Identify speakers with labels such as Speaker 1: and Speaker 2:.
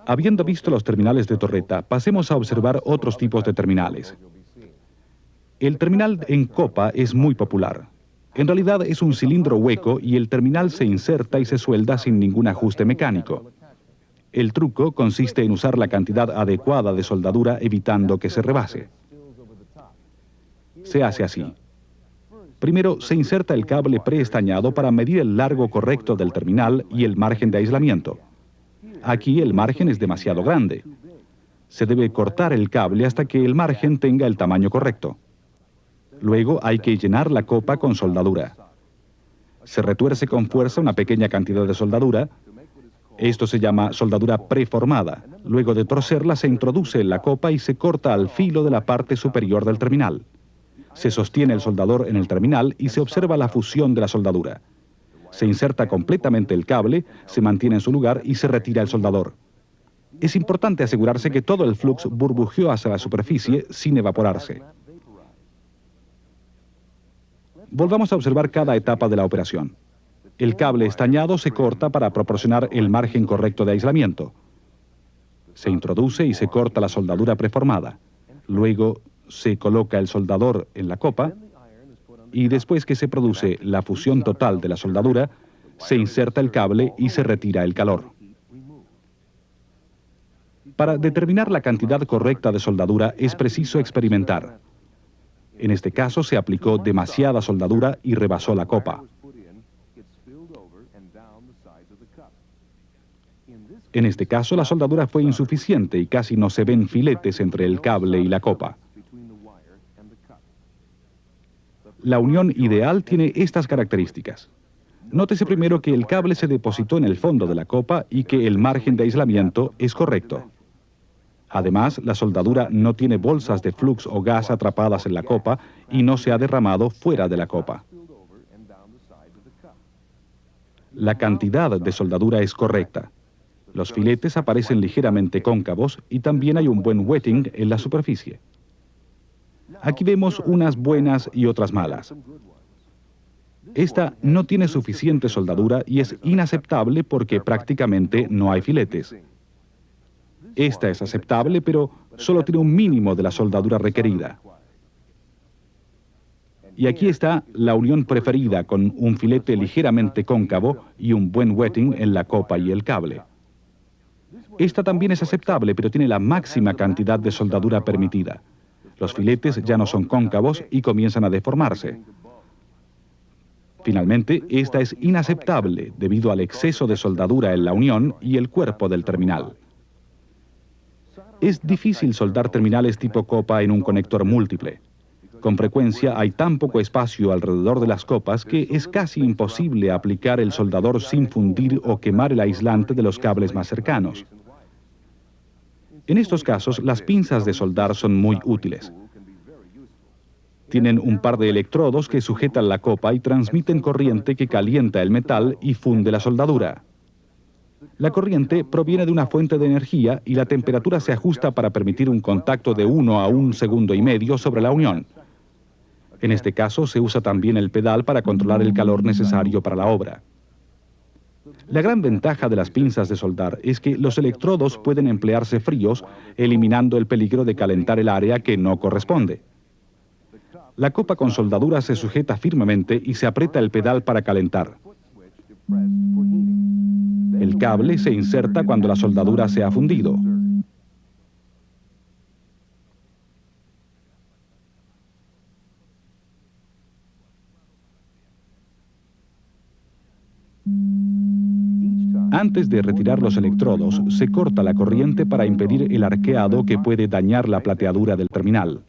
Speaker 1: Habiendo visto los terminales de torreta, pasemos a observar otros tipos de terminales. El terminal en copa es muy popular. En realidad es un cilindro hueco y el terminal se inserta y se suelda sin ningún ajuste mecánico. El truco consiste en usar la cantidad adecuada de soldadura evitando que se rebase. Se hace así. Primero se inserta el cable preestañado para medir el largo correcto del terminal y el margen de aislamiento. Aquí el margen es demasiado grande. Se debe cortar el cable hasta que el margen tenga el tamaño correcto. Luego hay que llenar la copa con soldadura. Se retuerce con fuerza una pequeña cantidad de soldadura. Esto se llama soldadura preformada. Luego de torcerla se introduce en la copa y se corta al filo de la parte superior del terminal. Se sostiene el soldador en el terminal y se observa la fusión de la soldadura. Se inserta completamente el cable, se mantiene en su lugar y se retira el soldador. Es importante asegurarse que todo el flux burbujeó hacia la superficie sin evaporarse. Volvamos a observar cada etapa de la operación. El cable estañado se corta para proporcionar el margen correcto de aislamiento. Se introduce y se corta la soldadura preformada. Luego se coloca el soldador en la copa y después que se produce la fusión total de la soldadura, se inserta el cable y se retira el calor. Para determinar la cantidad correcta de soldadura es preciso experimentar. En este caso se aplicó demasiada soldadura y rebasó la copa. En este caso la soldadura fue insuficiente y casi no se ven filetes entre el cable y la copa. La unión ideal tiene estas características. Nótese primero que el cable se depositó en el fondo de la copa y que el margen de aislamiento es correcto. Además, la soldadura no tiene bolsas de flux o gas atrapadas en la copa y no se ha derramado fuera de la copa. La cantidad de soldadura es correcta. Los filetes aparecen ligeramente cóncavos y también hay un buen wetting en la superficie. Aquí vemos unas buenas y otras malas. Esta no tiene suficiente soldadura y es inaceptable porque prácticamente no hay filetes. Esta es aceptable, pero solo tiene un mínimo de la soldadura requerida. Y aquí está la unión preferida con un filete ligeramente cóncavo y un buen wetting en la copa y el cable. Esta también es aceptable, pero tiene la máxima cantidad de soldadura permitida. Los filetes ya no son cóncavos y comienzan a deformarse. Finalmente, esta es inaceptable debido al exceso de soldadura en la unión y el cuerpo del terminal. Es difícil soldar terminales tipo copa en un conector múltiple. Con frecuencia hay tan poco espacio alrededor de las copas que es casi imposible aplicar el soldador sin fundir o quemar el aislante de los cables más cercanos. En estos casos, las pinzas de soldar son muy útiles. Tienen un par de electrodos que sujetan la copa y transmiten corriente que calienta el metal y funde la soldadura. La corriente proviene de una fuente de energía y la temperatura se ajusta para permitir un contacto de 1 a 1,5 segundos sobre la unión. En este caso se usa también el pedal para controlar el calor necesario para la obra. La gran ventaja de las pinzas de soldar es que los electrodos pueden emplearse fríos, eliminando el peligro de calentar el área que no corresponde. La copa con soldadura se sujeta firmemente y se aprieta el pedal para calentar. El cable se inserta cuando la soldadura se ha fundido. Antes de retirar los electrodos, se corta la corriente para impedir el arqueado que puede dañar la plateadura del terminal.